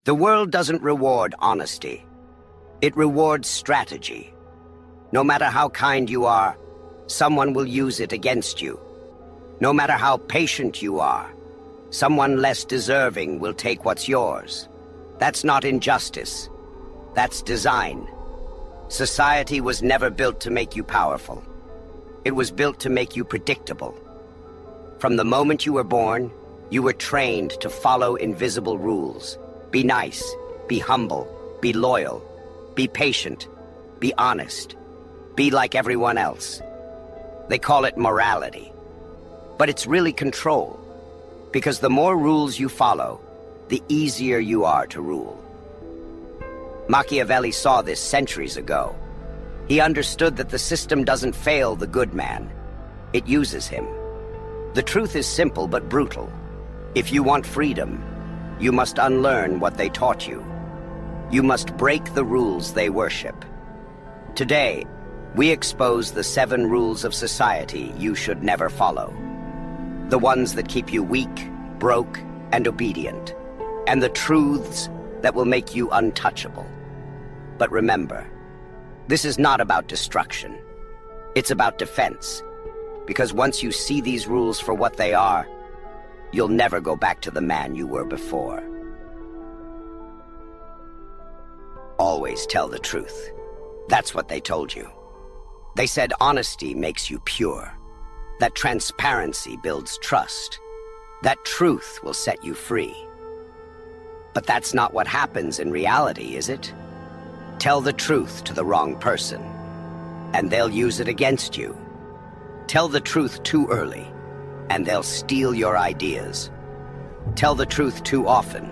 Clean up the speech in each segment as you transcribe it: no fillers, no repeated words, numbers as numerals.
The world doesn't reward honesty. It rewards strategy. No matter how kind you are, someone will use it against you. No matter how patient you are, someone less deserving will take what's yours. That's not injustice. That's design. Society was never built to make you powerful. It was built to make you predictable. From the moment you were born, you were trained to follow invisible rules. Be nice, be humble, be loyal, be patient, be honest, be like everyone else. They call it morality. But it's really control, because the more rules you follow, the easier you are to rule. Machiavelli saw this centuries ago. He understood that the system doesn't fail the good man. It uses him. The truth is simple but brutal. If you want freedom, you must unlearn what they taught you. You must break the rules they worship. Today, we expose the 7 rules of society you should never follow. The ones that keep you weak, broke, and obedient. And the truths that will make you untouchable. But remember, this is not about destruction. It's about defense. Because once you see these rules for what they are, you'll never go back to the man you were before. Always tell the truth. That's what they told you. They said honesty makes you pure, that transparency builds trust, that truth will set you free. But that's not what happens in reality, is it? Tell the truth to the wrong person, and they'll use it against you. Tell the truth too early, and they'll steal your ideas. Tell the truth too often,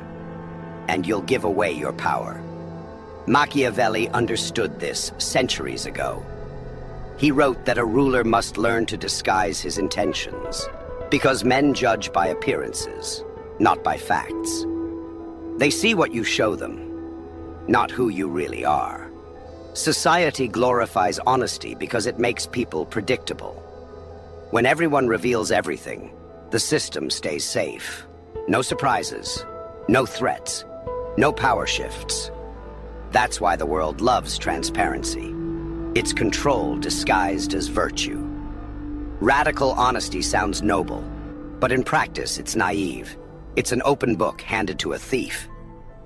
and you'll give away your power. Machiavelli understood this centuries ago. He wrote that a ruler must learn to disguise his intentions, because men judge by appearances, not by facts. They see what you show them, not who you really are. Society glorifies honesty because it makes people predictable. When everyone reveals everything, the system stays safe. No surprises, no threats, no power shifts. That's why the world loves transparency. It's control disguised as virtue. Radical honesty sounds noble, but in practice it's naive. It's an open book handed to a thief.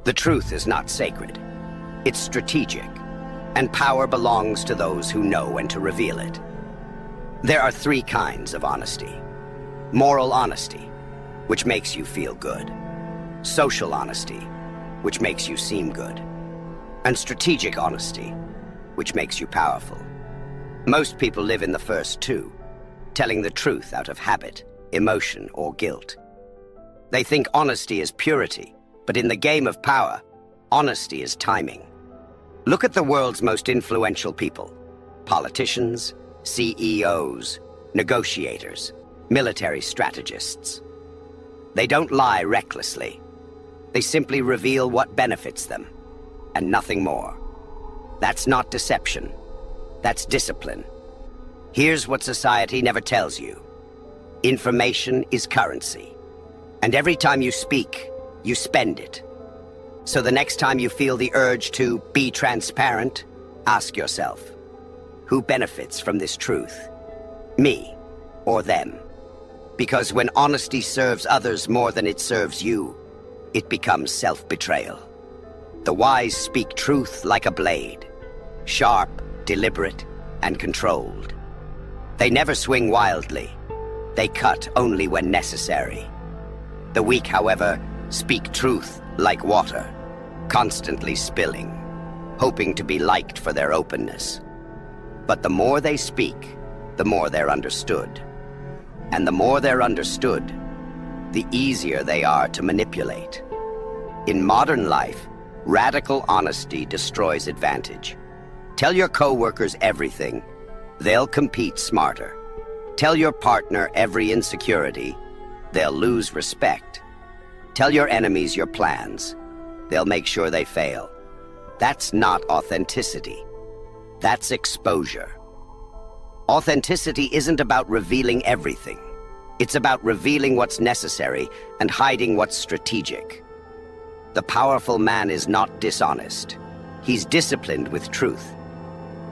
The truth is not sacred. It's strategic, and power belongs to those who know when to reveal it. There are 3 kinds of honesty. Moral honesty, which makes you feel good. Social honesty, which makes you seem good. And strategic honesty, which makes you powerful. Most people live in the first 2, telling the truth out of habit, emotion, or guilt. They think honesty is purity, but in the game of power, honesty is timing. Look at the world's most influential people. Politicians, CEOs, negotiators, military strategists. They don't lie recklessly. They simply reveal what benefits them, and nothing more. That's not deception. That's discipline. Here's what society never tells you. Information is currency. And every time you speak, you spend it. So the next time you feel the urge to be transparent, ask yourself, who benefits from this truth? Me or them? Because when honesty serves others more than it serves you, it becomes self-betrayal. The wise speak truth like a blade, sharp, deliberate, and controlled. They never swing wildly. They cut only when necessary. The weak, however, speak truth like water, constantly spilling, hoping to be liked for their openness. But the more they speak, the more they're understood. And the more they're understood, the easier they are to manipulate. In modern life, radical honesty destroys advantage. Tell your co-workers everything, they'll compete smarter. Tell your partner every insecurity, they'll lose respect. Tell your enemies your plans, they'll make sure they fail. That's not authenticity. That's exposure. Authenticity isn't about revealing everything. It's about revealing what's necessary and hiding what's strategic. The powerful man is not dishonest. He's disciplined with truth.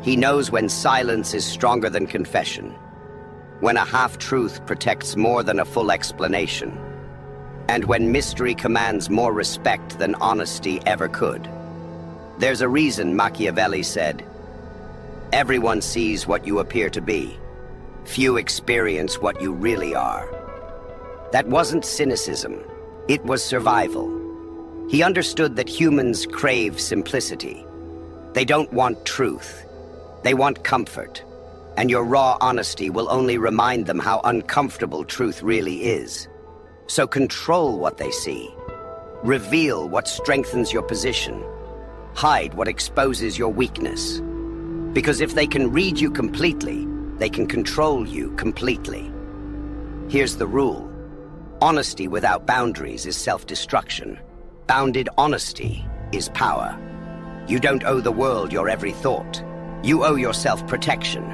He knows when silence is stronger than confession, when a half-truth protects more than a full explanation, and when mystery commands more respect than honesty ever could. There's a reason Machiavelli said, "Everyone sees what you appear to be. Few experience what you really are." That wasn't cynicism. It was survival. He understood that humans crave simplicity. They don't want truth. They want comfort. And your raw honesty will only remind them how uncomfortable truth really is. So control what they see. Reveal what strengthens your position. Hide what exposes your weakness. Because if they can read you completely, they can control you completely. Here's the rule. Honesty without boundaries is self-destruction. Bounded honesty is power. You don't owe the world your every thought. You owe yourself protection.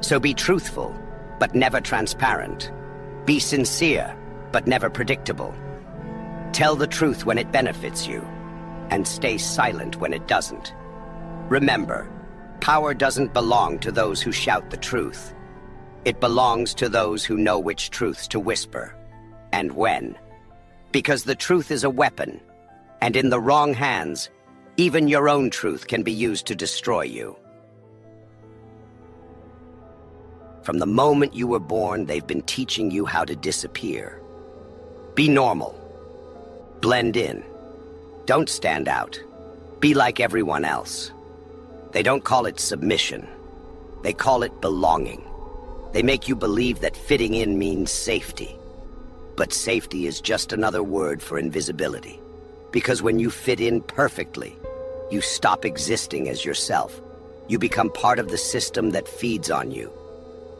So be truthful, but never transparent. Be sincere, but never predictable. Tell the truth when it benefits you, and stay silent when it doesn't. Remember, power doesn't belong to those who shout the truth. It belongs to those who know which truths to whisper, and when. Because the truth is a weapon, and in the wrong hands, even your own truth can be used to destroy you. From the moment you were born, they've been teaching you how to disappear. Be normal. Blend in. Don't stand out. Be like everyone else. They don't call it submission. They call it belonging. They make you believe that fitting in means safety. But safety is just another word for invisibility. Because when you fit in perfectly, you stop existing as yourself. You become part of the system that feeds on you.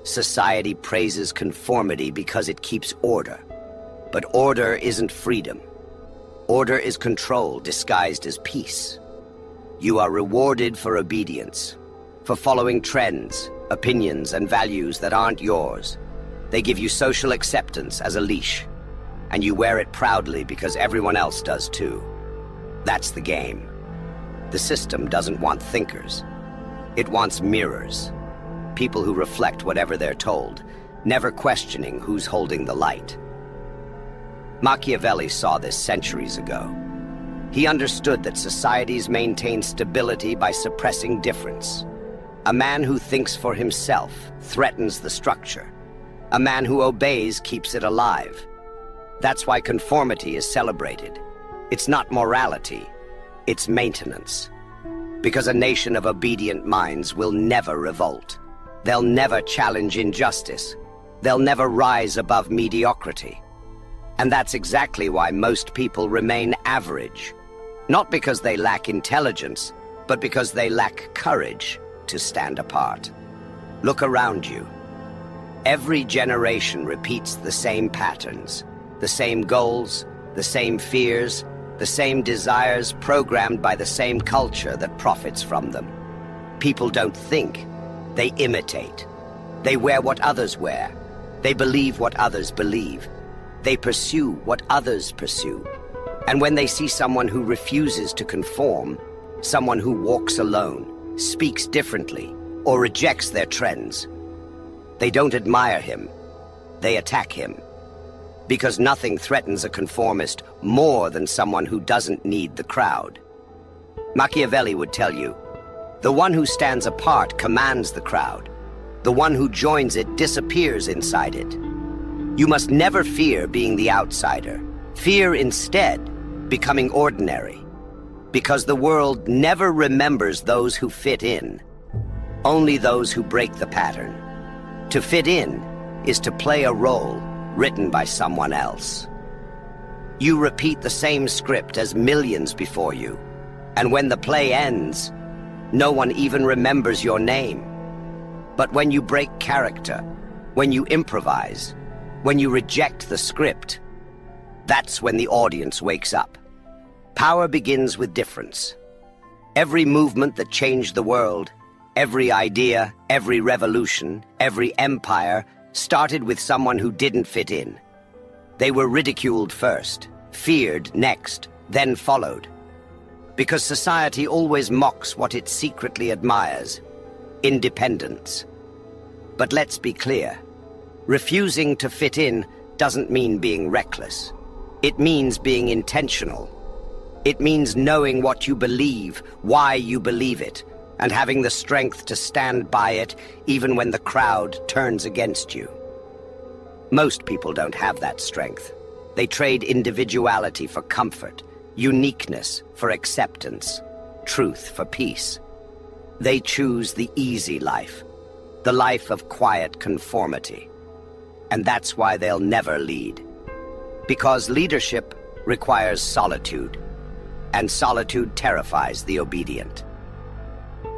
Society praises conformity because it keeps order. But order isn't freedom. Order is control disguised as peace. You are rewarded for obedience, for following trends, opinions, and values that aren't yours. They give you social acceptance as a leash, and you wear it proudly because everyone else does too. That's the game. The system doesn't want thinkers. It wants mirrors. People who reflect whatever they're told, never questioning who's holding the light. Machiavelli saw this centuries ago. He understood that societies maintain stability by suppressing difference. A man who thinks for himself threatens the structure. A man who obeys keeps it alive. That's why conformity is celebrated. It's not morality, it's maintenance. Because a nation of obedient minds will never revolt. They'll never challenge injustice. They'll never rise above mediocrity. And that's exactly why most people remain average. Not because they lack intelligence, but because they lack courage to stand apart. Look around you. Every generation repeats the same patterns, the same goals, the same fears, the same desires programmed by the same culture that profits from them. People don't think. They imitate. They wear what others wear. They believe what others believe. They pursue what others pursue. And when they see someone who refuses to conform, someone who walks alone, speaks differently, or rejects their trends, they don't admire him. They attack him. Because nothing threatens a conformist more than someone who doesn't need the crowd. Machiavelli would tell you, the one who stands apart commands the crowd. The one who joins it disappears inside it. You must never fear being the outsider. Fear instead becoming ordinary. Because the world never remembers those who fit in. Only those who break the pattern. To fit in is to play a role written by someone else. You repeat the same script as millions before you. And when the play ends, no one even remembers your name. But when you break character, when you improvise, when you reject the script, that's when the audience wakes up. Power begins with difference. Every movement that changed the world, every idea, every revolution, every empire started with someone who didn't fit in. They were ridiculed first, feared next, then followed. Because society always mocks what it secretly admires: independence. But let's be clear. Refusing to fit in doesn't mean being reckless. It means being intentional. It means knowing what you believe, why you believe it, and having the strength to stand by it even when the crowd turns against you. Most people don't have that strength. They trade individuality for comfort, uniqueness for acceptance, truth for peace. They choose the easy life, the life of quiet conformity. And that's why they'll never lead. Because leadership requires solitude, and solitude terrifies the obedient.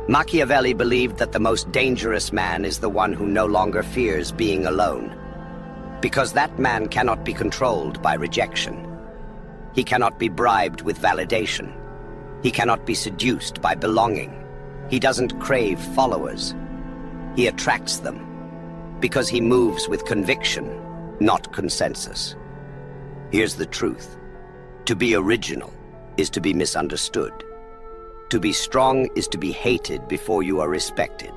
Machiavelli believed that the most dangerous man is the one who no longer fears being alone, because that man cannot be controlled by rejection. He cannot be bribed with validation. He cannot be seduced by belonging. He doesn't crave followers. He attracts them, because he moves with conviction, not consensus. Here's the truth. To be original is to be misunderstood. To be strong is to be hated before you are respected.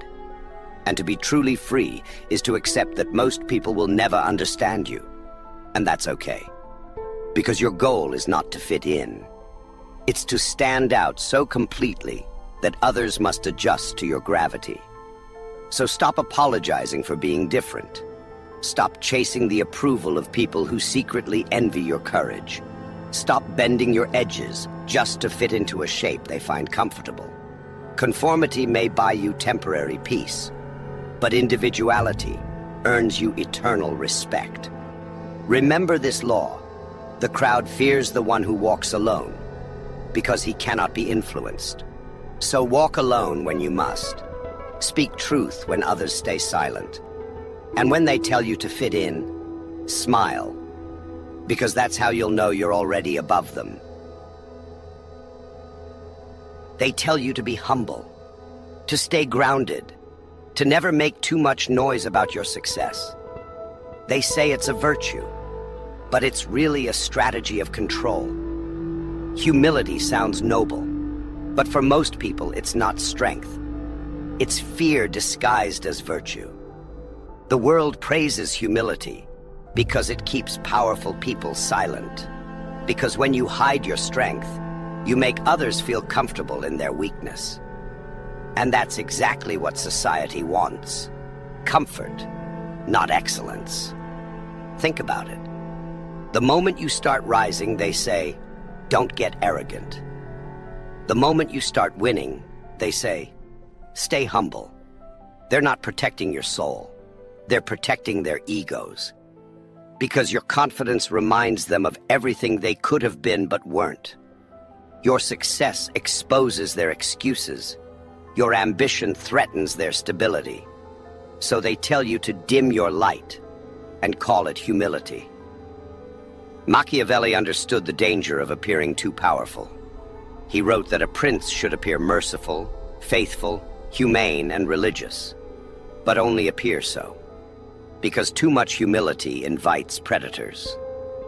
And to be truly free is to accept that most people will never understand you. And that's okay. Because your goal is not to fit in. It's to stand out so completely that others must adjust to your gravity. So stop apologizing for being different. Stop chasing the approval of people who secretly envy your courage. Stop bending your edges just to fit into a shape they find comfortable. Conformity may buy you temporary peace, but individuality earns you eternal respect. Remember this law. The crowd fears the one who walks alone, because he cannot be influenced. So walk alone when you must. Speak truth when others stay silent. And when they tell you to fit in, smile, because that's how you'll know you're already above them. They tell you to be humble, to stay grounded, to never make too much noise about your success. They say it's a virtue, but it's really a strategy of control. Humility sounds noble, but for most people it's not strength. It's fear disguised as virtue. The world praises humility because it keeps powerful people silent. Because when you hide your strength, you make others feel comfortable in their weakness. And that's exactly what society wants. Comfort, not excellence. Think about it. The moment you start rising, they say, don't get arrogant. The moment you start winning, they say, stay humble. They're not protecting your soul. They're protecting their egos. Because your confidence reminds them of everything they could have been but weren't. Your success exposes their excuses. Your ambition threatens their stability. So they tell you to dim your light and call it humility. Machiavelli understood the danger of appearing too powerful. He wrote that a prince should appear merciful, faithful, humane, and religious, but only appear so. Because too much humility invites predators.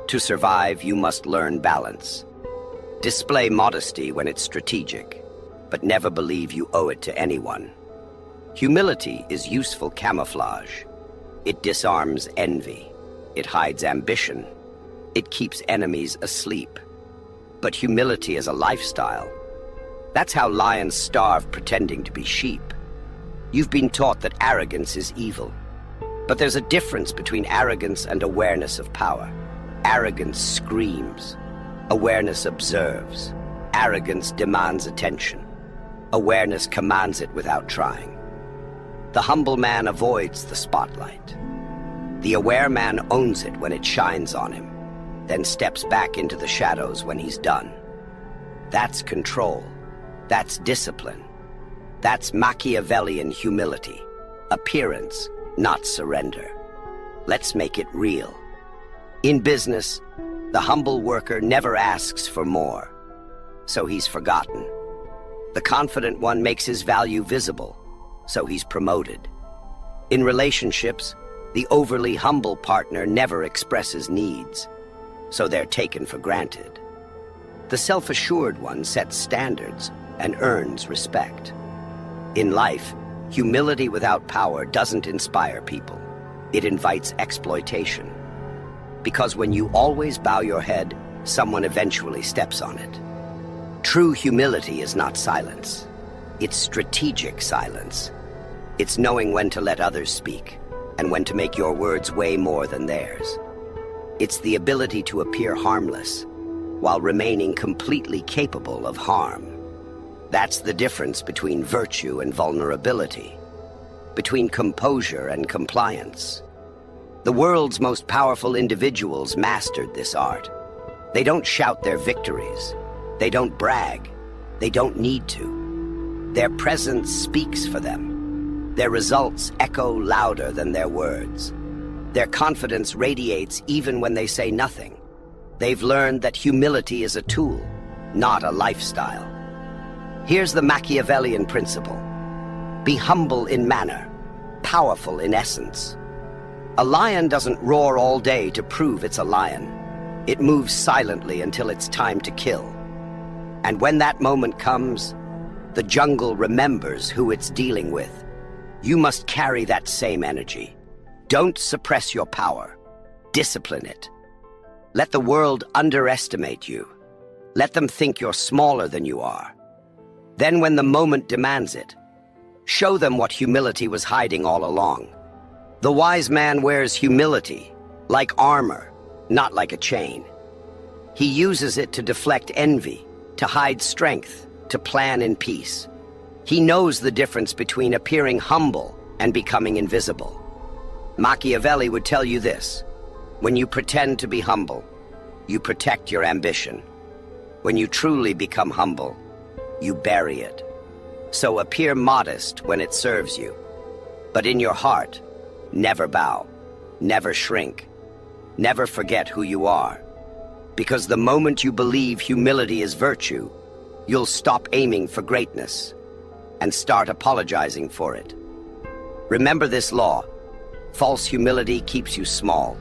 To survive, you must learn balance. Display modesty when it's strategic, but never believe you owe it to anyone. Humility is useful camouflage. It disarms envy. It hides ambition. It keeps enemies asleep. But humility is a lifestyle. That's how lions starve pretending to be sheep. You've been taught that arrogance is evil. But there's a difference between arrogance and awareness of power. Arrogance screams. Awareness observes. Arrogance demands attention. Awareness commands it without trying. The humble man avoids the spotlight. The aware man owns it when it shines on him, then steps back into the shadows when he's done. That's control. That's discipline. That's Machiavellian humility. Appearance, not surrender. Let's make it real. In business, the humble worker never asks for more, so he's forgotten. The confident one makes his value visible, so he's promoted. In relationships, the overly humble partner never expresses needs, so they're taken for granted. The self-assured one sets standards and earns respect. In life, humility without power doesn't inspire people. It invites exploitation. Because when you always bow your head, someone eventually steps on it. True humility is not silence. It's strategic silence. It's knowing when to let others speak and when to make your words weigh more than theirs. It's the ability to appear harmless while remaining completely capable of harm. That's the difference between virtue and vulnerability, between composure and compliance. The world's most powerful individuals mastered this art. They don't shout their victories. They don't brag. They don't need to. Their presence speaks for them. Their results echo louder than their words. Their confidence radiates even when they say nothing. They've learned that humility is a tool, not a lifestyle. Here's the Machiavellian principle. Be humble in manner, powerful in essence. A lion doesn't roar all day to prove it's a lion. It moves silently until it's time to kill. And when that moment comes, the jungle remembers who it's dealing with. You must carry that same energy. Don't suppress your power. Discipline it. Let the world underestimate you. Let them think you're smaller than you are. Then when the moment demands it, show them what humility was hiding all along. The wise man wears humility, like armor, not like a chain. He uses it to deflect envy, to hide strength, to plan in peace. He knows the difference between appearing humble and becoming invisible. Machiavelli would tell you this: when you pretend to be humble, you protect your ambition. When you truly become humble, you bury it. So appear modest when it serves you. But in your heart, never bow, never shrink, never forget who you are. Because the moment you believe humility is virtue, you'll stop aiming for greatness and start apologizing for it. Remember this law: false humility keeps you small.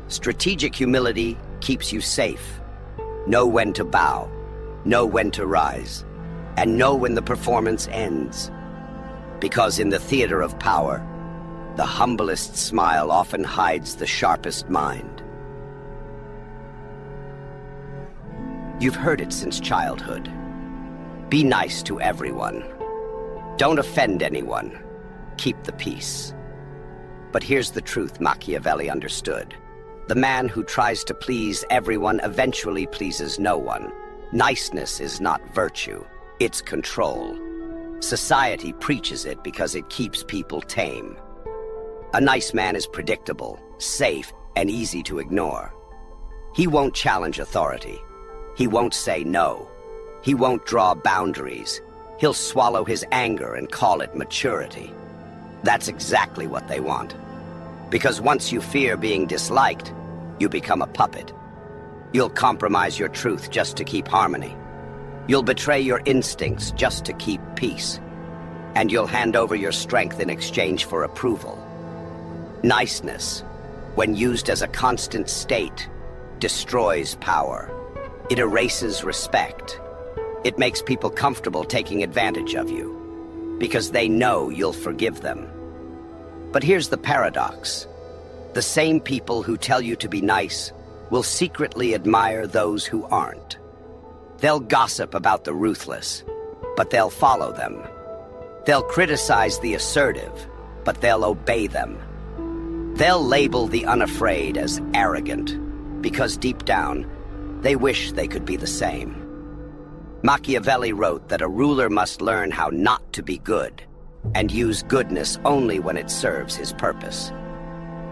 Strategic humility keeps you safe. Know when to bow, know when to rise, and know when the performance ends. Because in the theater of power, the humblest smile often hides the sharpest mind. You've heard it since childhood. Be nice to everyone. Don't offend anyone. Keep the peace. But here's the truth Machiavelli understood. The man who tries to please everyone eventually pleases no one. Niceness is not virtue, it's control. Society preaches it because it keeps people tame. A nice man is predictable, safe, and easy to ignore. He won't challenge authority. He won't say no. He won't draw boundaries. He'll swallow his anger and call it maturity. That's exactly what they want. Because once you fear being disliked, you become a puppet. You'll compromise your truth just to keep harmony. You'll betray your instincts just to keep peace. And you'll hand over your strength in exchange for approval. Niceness, when used as a constant state, destroys power. It erases respect. It makes people comfortable taking advantage of you, because they know you'll forgive them. But here's the paradox. The same people who tell you to be nice will secretly admire those who aren't. They'll gossip about the ruthless, but they'll follow them. They'll criticize the assertive, but they'll obey them. They'll label the unafraid as arrogant, because deep down, they wish they could be the same. Machiavelli wrote that a ruler must learn how not to be good, and use goodness only when it serves his purpose.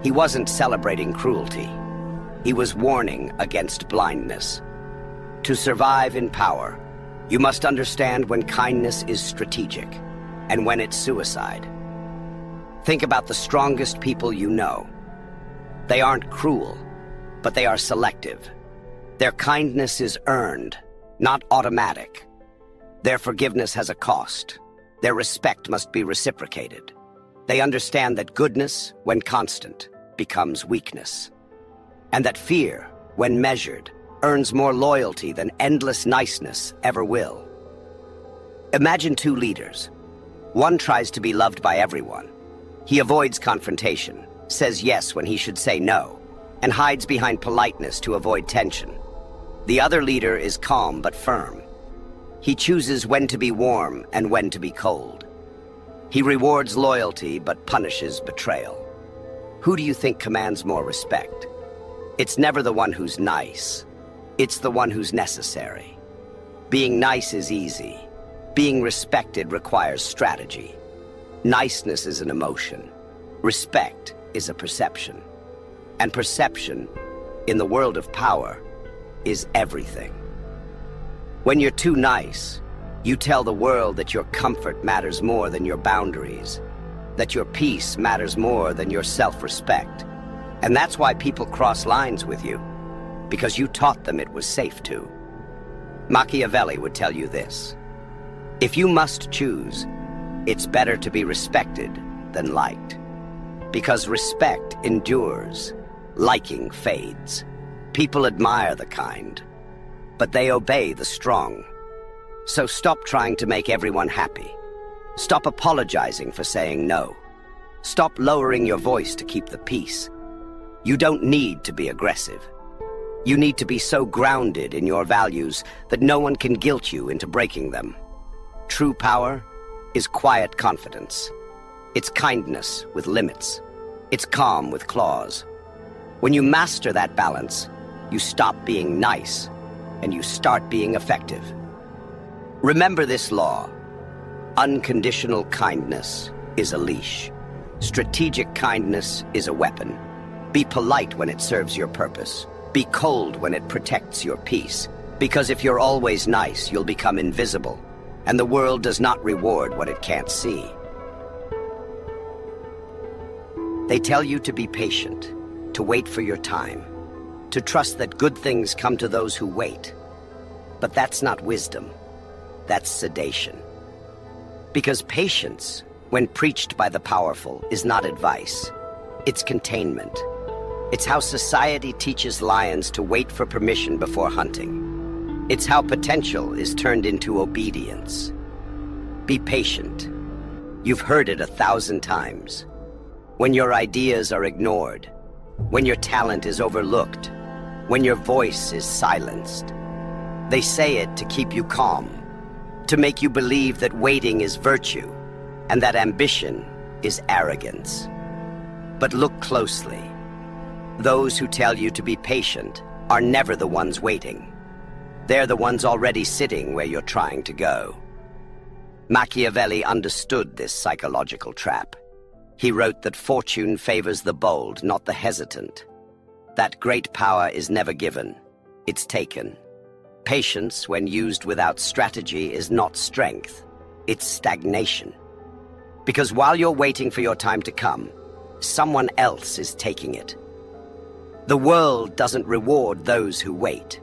He wasn't celebrating cruelty. He was warning against blindness. To survive in power, you must understand when kindness is strategic, and when it's suicide. Think about the strongest people you know. They aren't cruel, but they are selective. Their kindness is earned, not automatic. Their forgiveness has a cost. Their respect must be reciprocated. They understand that goodness, when constant, becomes weakness. And that fear, when measured, earns more loyalty than endless niceness ever will. Imagine two leaders. One tries to be loved by everyone. He avoids confrontation, says yes when he should say no, and hides behind politeness to avoid tension. The other leader is calm but firm. He chooses when to be warm and when to be cold. He rewards loyalty but punishes betrayal. Who do you think commands more respect? It's never the one who's nice. It's the one who's necessary. Being nice is easy. Being respected requires strategy. Niceness is an emotion. Respect is a perception. And perception, in the world of power, is everything. When you're too nice, you tell the world that your comfort matters more than your boundaries, that your peace matters more than your self-respect. And that's why people cross lines with you, because you taught them it was safe to. Machiavelli would tell you this: if you must choose, it's better to be respected than liked. Because respect endures, liking fades. People admire the kind, but they obey the strong. So stop trying to make everyone happy. Stop apologizing for saying no. Stop lowering your voice to keep the peace. You don't need to be aggressive. You need to be so grounded in your values that no one can guilt you into breaking them. True power is quiet confidence. It's kindness with limits. It's calm with claws. When you master that balance, you stop being nice and you start being effective. Remember this law: unconditional kindness is a leash. Strategic kindness is a weapon. Be polite when it serves your purpose. Be cold when it protects your peace. Because if you're always nice, you'll become invisible, and the world does not reward what it can't see. They tell you to be patient, to wait for your time, to trust that good things come to those who wait. But that's not wisdom. That's sedation. Because patience, when preached by the powerful, is not advice. It's containment. It's how society teaches lions to wait for permission before hunting. It's how potential is turned into obedience. Be patient. You've heard it 1,000 times. When your ideas are ignored, when your talent is overlooked, when your voice is silenced. They say it to keep you calm, to make you believe that waiting is virtue, and that ambition is arrogance. But look closely. Those who tell you to be patient are never the ones waiting. They're the ones already sitting where you're trying to go. Machiavelli understood this psychological trap. He wrote that fortune favors the bold, not the hesitant. That great power is never given, it's taken. Patience, when used without strategy, is not strength, it's stagnation. Because while you're waiting for your time to come, someone else is taking it. The world doesn't reward those who wait.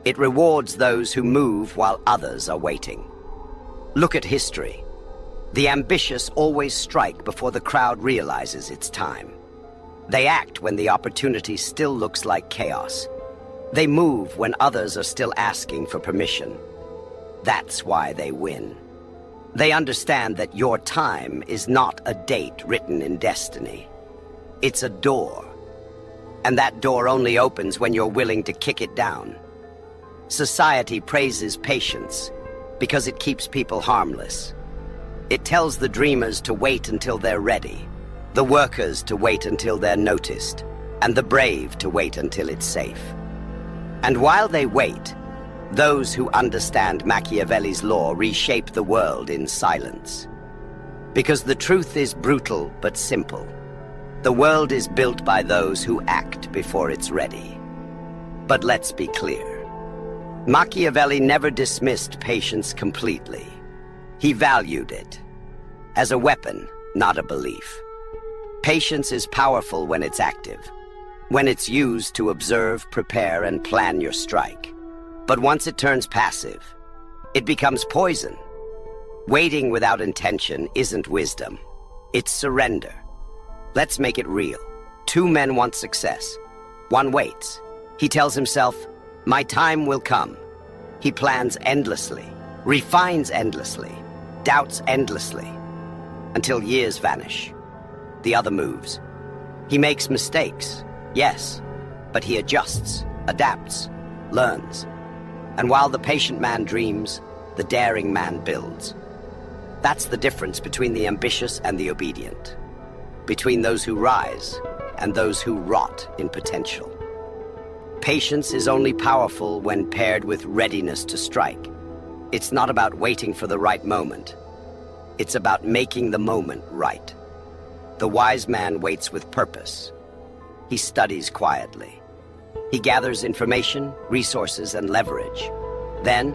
It rewards those who move while others are waiting. Look at history. The ambitious always strike before the crowd realizes it's time. They act when the opportunity still looks like chaos. They move when others are still asking for permission. That's why they win. They understand that your time is not a date written in destiny. It's a door. And that door only opens when you're willing to kick it down. Society praises patience because it keeps people harmless. It tells the dreamers to wait until they're ready, the workers to wait until they're noticed, and the brave to wait until it's safe. And while they wait, those who understand Machiavelli's law reshape the world in silence. Because the truth is brutal but simple. The world is built by those who act before it's ready. But let's be clear. Machiavelli never dismissed patience completely. He valued it as a weapon, not a belief. Patience is powerful when it's active, when it's used to observe, prepare, and plan your strike. But once it turns passive, it becomes poison. Waiting without intention isn't wisdom. It's surrender. Let's make it real. Two men want success. One waits. He tells himself, My time will come. He plans endlessly, refines endlessly, doubts endlessly, until years vanish. The other moves. He makes mistakes, yes, but he adjusts, adapts, learns. And while the patient man dreams, the daring man builds. That's the difference between the ambitious and the obedient, between those who rise and those who rot in potential. Patience is only powerful when paired with readiness to strike. It's not about waiting for the right moment. It's about making the moment right. The wise man waits with purpose. He studies quietly. He gathers information, resources, and leverage. Then,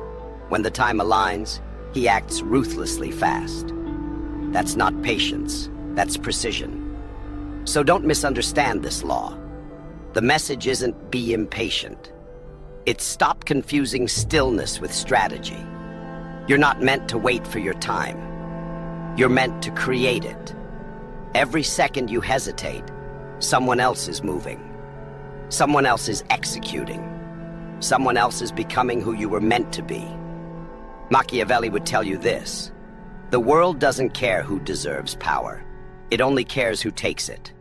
when the time aligns, he acts ruthlessly fast. That's not patience, that's precision. So don't misunderstand this law. The message isn't be impatient. It's stop confusing stillness with strategy. You're not meant to wait for your time. You're meant to create it. Every second you hesitate, someone else is moving. Someone else is executing. Someone else is becoming who you were meant to be. Machiavelli would tell you this: the world doesn't care who deserves power. It only cares who takes it.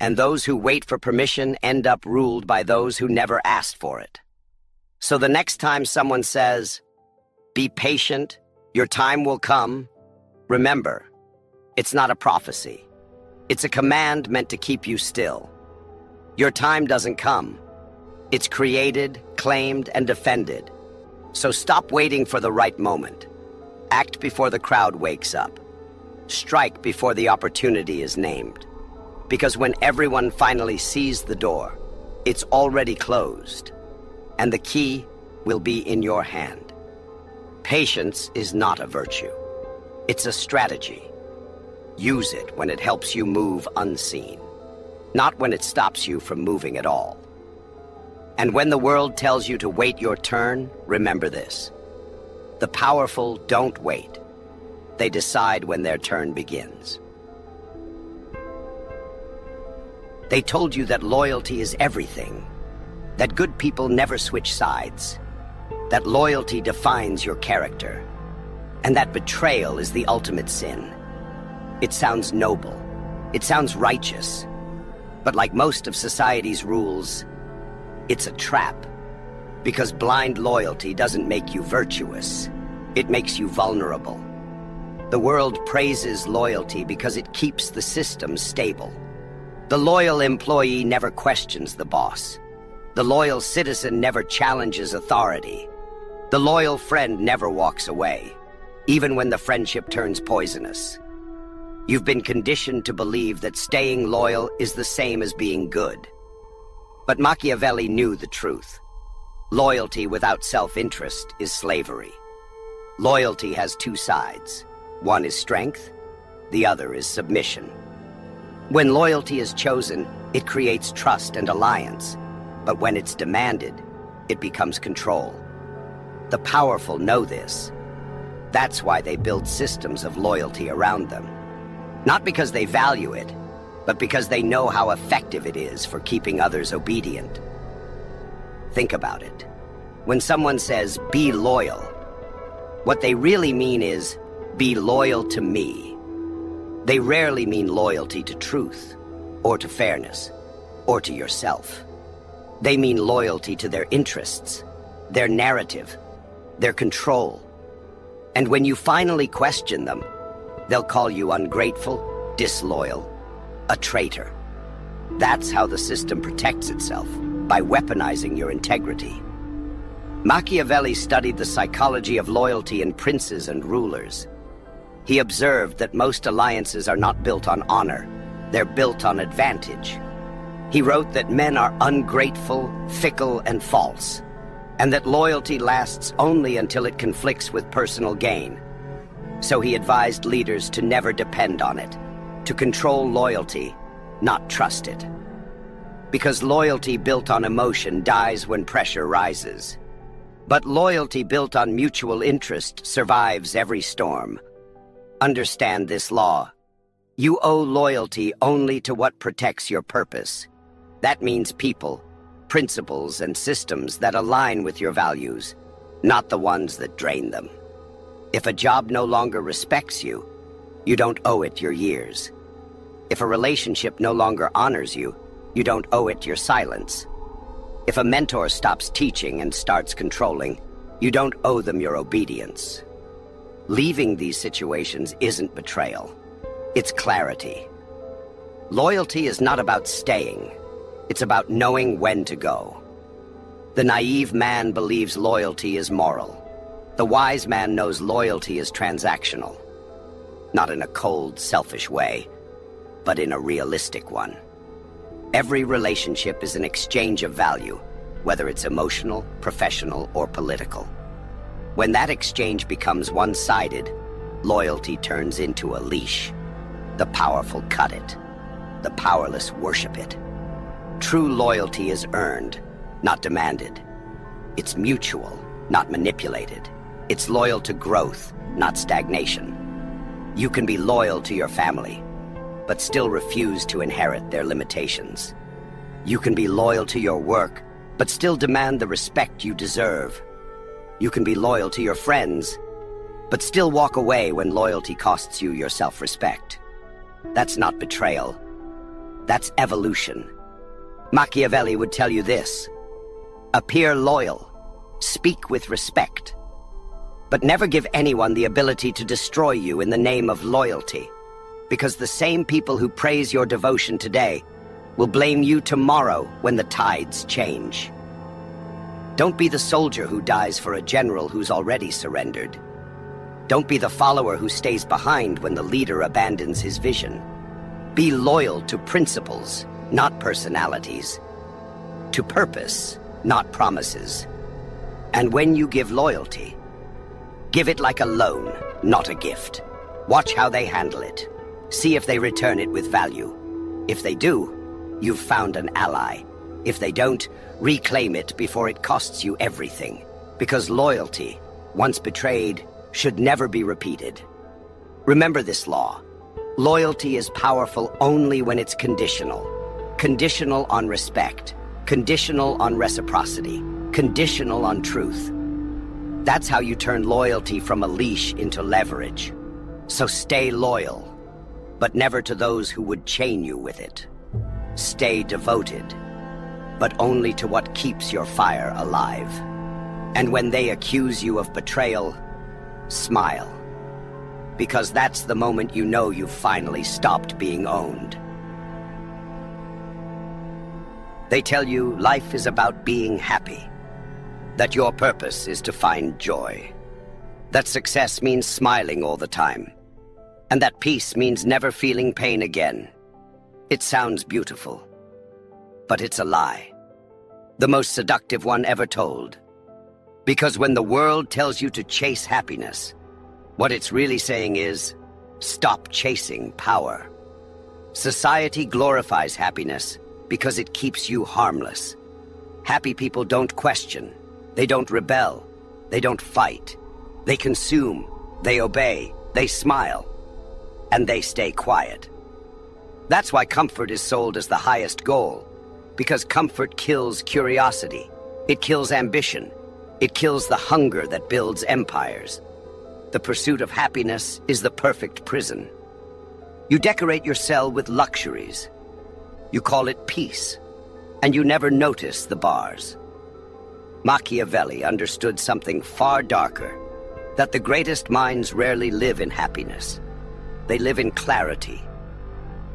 And those who wait for permission end up ruled by those who never asked for it. So the next time someone says, "Be patient, your time will come," remember, it's not a prophecy. It's a command meant to keep you still. Your time doesn't come. It's created, claimed, and defended. So stop waiting for the right moment. Act before the crowd wakes up. Strike before the opportunity is named. Because when everyone finally sees the door, it's already closed, and the key will be in your hand. Patience is not a virtue. It's a strategy. Use it when it helps you move unseen, not when it stops you from moving at all. And when the world tells you to wait your turn, remember this: the powerful don't wait. They decide when their turn begins. They told you that loyalty is everything, that good people never switch sides, that loyalty defines your character, and that betrayal is the ultimate sin. It sounds noble, it sounds righteous, but like most of society's rules, it's a trap. Because blind loyalty doesn't make you virtuous, it makes you vulnerable. The world praises loyalty because it keeps the system stable. The loyal employee never questions the boss. The loyal citizen never challenges authority. The loyal friend never walks away, even when the friendship turns poisonous. You've been conditioned to believe that staying loyal is the same as being good. But Machiavelli knew the truth. Loyalty without self-interest is slavery. Loyalty has two sides. One is strength, the other is submission. When loyalty is chosen, it creates trust and alliance. But when it's demanded, it becomes control. The powerful know this. That's why they build systems of loyalty around them. Not because they value it, but because they know how effective it is for keeping others obedient. Think about it. When someone says, "Be loyal," what they really mean is, "Be loyal to me." They rarely mean loyalty to truth, or to fairness, or to yourself. They mean loyalty to their interests, their narrative, their control. And when you finally question them, they'll call you ungrateful, disloyal, a traitor. That's how the system protects itself, by weaponizing your integrity. Machiavelli studied the psychology of loyalty in princes and rulers. He observed that most alliances are not built on honor, they're built on advantage. He wrote that men are ungrateful, fickle, and false, and that loyalty lasts only until it conflicts with personal gain. So he advised leaders to never depend on it, to control loyalty, not trust it. Because loyalty built on emotion dies when pressure rises. But loyalty built on mutual interest survives every storm. Understand this law. You owe loyalty only to what protects your purpose. That means people, principles and systems that align with your values, not the ones that drain them. If a job no longer respects you, you don't owe it your years. If a relationship no longer honors you, you don't owe it your silence. If a mentor stops teaching and starts controlling, you don't owe them your obedience. Leaving these situations isn't betrayal. It's clarity. Loyalty is not about staying. It's about knowing when to go. The naive man believes loyalty is moral. The wise man knows loyalty is transactional. Not in a cold, selfish way, but in a realistic one. Every relationship is an exchange of value, whether it's emotional, professional, or political. When that exchange becomes one-sided, loyalty turns into a leash. The powerful cut it. The powerless worship it. True loyalty is earned, not demanded. It's mutual, not manipulated. It's loyal to growth, not stagnation. You can be loyal to your family, but still refuse to inherit their limitations. You can be loyal to your work, but still demand the respect you deserve. You can be loyal to your friends, but still walk away when loyalty costs you your self-respect. That's not betrayal. That's evolution. Machiavelli would tell you this: appear loyal, speak with respect, but never give anyone the ability to destroy you in the name of loyalty, because the same people who praise your devotion today will blame you tomorrow when the tides change. Don't be the soldier who dies for a general who's already surrendered. Don't be the follower who stays behind when the leader abandons his vision. Be loyal to principles, not personalities. To purpose, not promises. And when you give loyalty, give it like a loan, not a gift. Watch how they handle it. See if they return it with value. If they do, you've found an ally. If they don't, reclaim it before it costs you everything. Because loyalty, once betrayed, should never be repeated. Remember this law. Loyalty is powerful only when it's conditional. Conditional on respect. Conditional on reciprocity. Conditional on truth. That's how you turn loyalty from a leash into leverage. So stay loyal, but never to those who would chain you with it. Stay devoted, but only to what keeps your fire alive. And when they accuse you of betrayal, smile. Because that's the moment you know you've finally stopped being owned. They tell you life is about being happy. That your purpose is to find joy. That success means smiling all the time. And that peace means never feeling pain again. It sounds beautiful, but it's a lie. The most seductive one ever told. Because when the world tells you to chase happiness, what it's really saying is, stop chasing power. Society glorifies happiness because it keeps you harmless. Happy people don't question. They don't rebel. They don't fight. They consume. They obey. They smile. And they stay quiet. That's why comfort is sold as the highest goal. Because comfort kills curiosity. It kills ambition. It kills the hunger that builds empires. The pursuit of happiness is the perfect prison. You decorate your cell with luxuries. You call it peace. And you never notice the bars. Machiavelli understood something far darker, that the greatest minds rarely live in happiness. They live in clarity.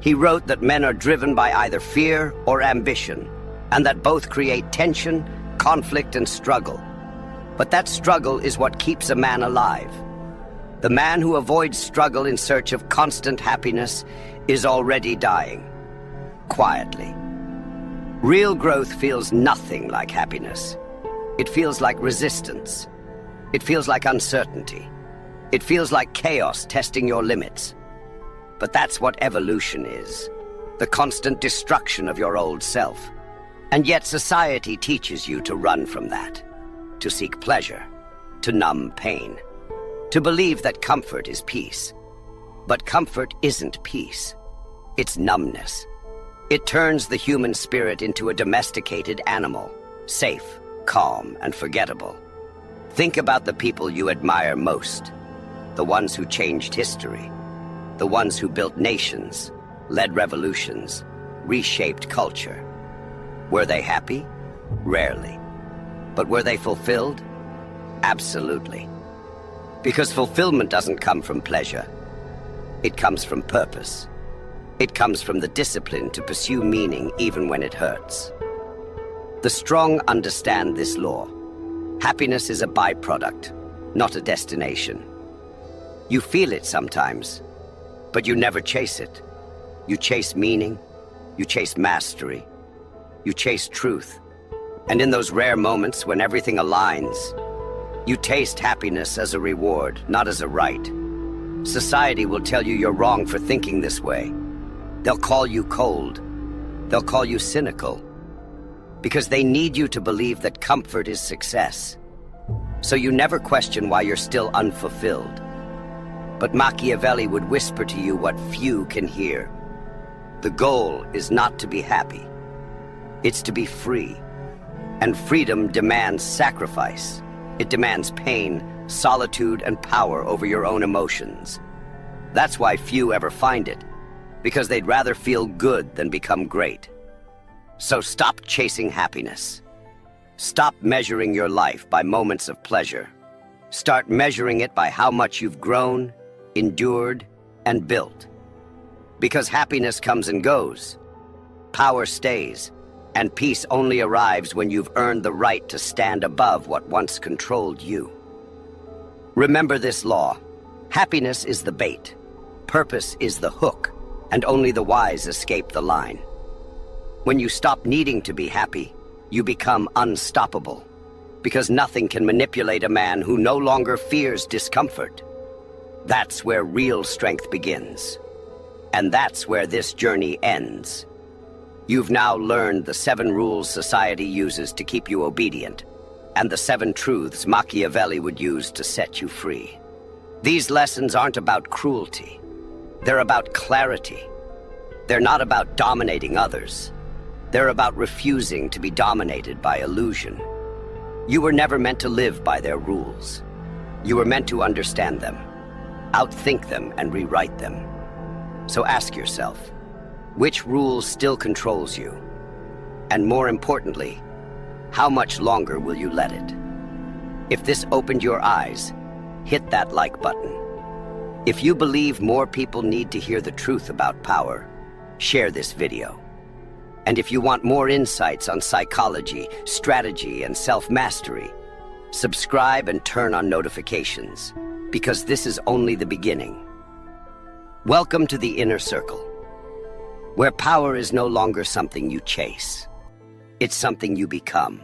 He wrote that men are driven by either fear or ambition, and that both create tension, conflict, and struggle. But that struggle is what keeps a man alive. The man who avoids struggle in search of constant happiness is already dying, quietly. Real growth feels nothing like happiness. It feels like resistance. It feels like uncertainty. It feels like chaos testing your limits. But that's what evolution is. The constant destruction of your old self. And yet society teaches you to run from that. To seek pleasure. To numb pain. To believe that comfort is peace. But comfort isn't peace. It's numbness. It turns the human spirit into a domesticated animal. safe, calm, and forgettable. Think about the people you admire most, the ones who changed history, the ones who built nations, led revolutions, reshaped culture. Were they happy? Rarely. But were they fulfilled? Absolutely. Because fulfillment doesn't come from pleasure. It comes from purpose. It comes from the discipline to pursue meaning even when it hurts. The strong understand this law. Happiness is a byproduct, not a destination. You feel it sometimes, but you never chase it. You chase meaning, you chase mastery, you chase truth. And in those rare moments when everything aligns, you taste happiness as a reward, not as a right. Society will tell you you're wrong for thinking this way. They'll call you cold. They'll call you cynical. Because they need you to believe that comfort is success. So you never question why you're still unfulfilled. But Machiavelli would whisper to you what few can hear. The goal is not to be happy. It's to be free. And freedom demands sacrifice. It demands pain, solitude, and power over your own emotions. That's why few ever find it, because they'd rather feel good than become great. So stop chasing happiness. Stop measuring your life by moments of pleasure. Start measuring it by how much you've grown, endured, and built. Because happiness comes and goes. Power stays. And peace only arrives when you've earned the right to stand above what once controlled you. Remember this law. Happiness is the bait. Purpose is the hook. And only the wise escape the line. When you stop needing to be happy, you become unstoppable. Because nothing can manipulate a man who no longer fears discomfort. That's where real strength begins. And that's where this journey ends. You've now learned the 7 rules society uses to keep you obedient, and the 7 truths Machiavelli would use to set you free. These lessons aren't about cruelty. They're about clarity. They're not about dominating others. They're about refusing to be dominated by illusion. You were never meant to live by their rules. You were meant to understand them, outthink them, and rewrite them. So ask yourself, which rule still controls you? And more importantly, how much longer will you let it? If this opened your eyes, hit that like button. If you believe more people need to hear the truth about power, share this video. And if you want more insights on psychology, strategy, and self-mastery, subscribe and turn on notifications, because this is only the beginning. Welcome to the inner circle, where power is no longer something you chase. It's something you become.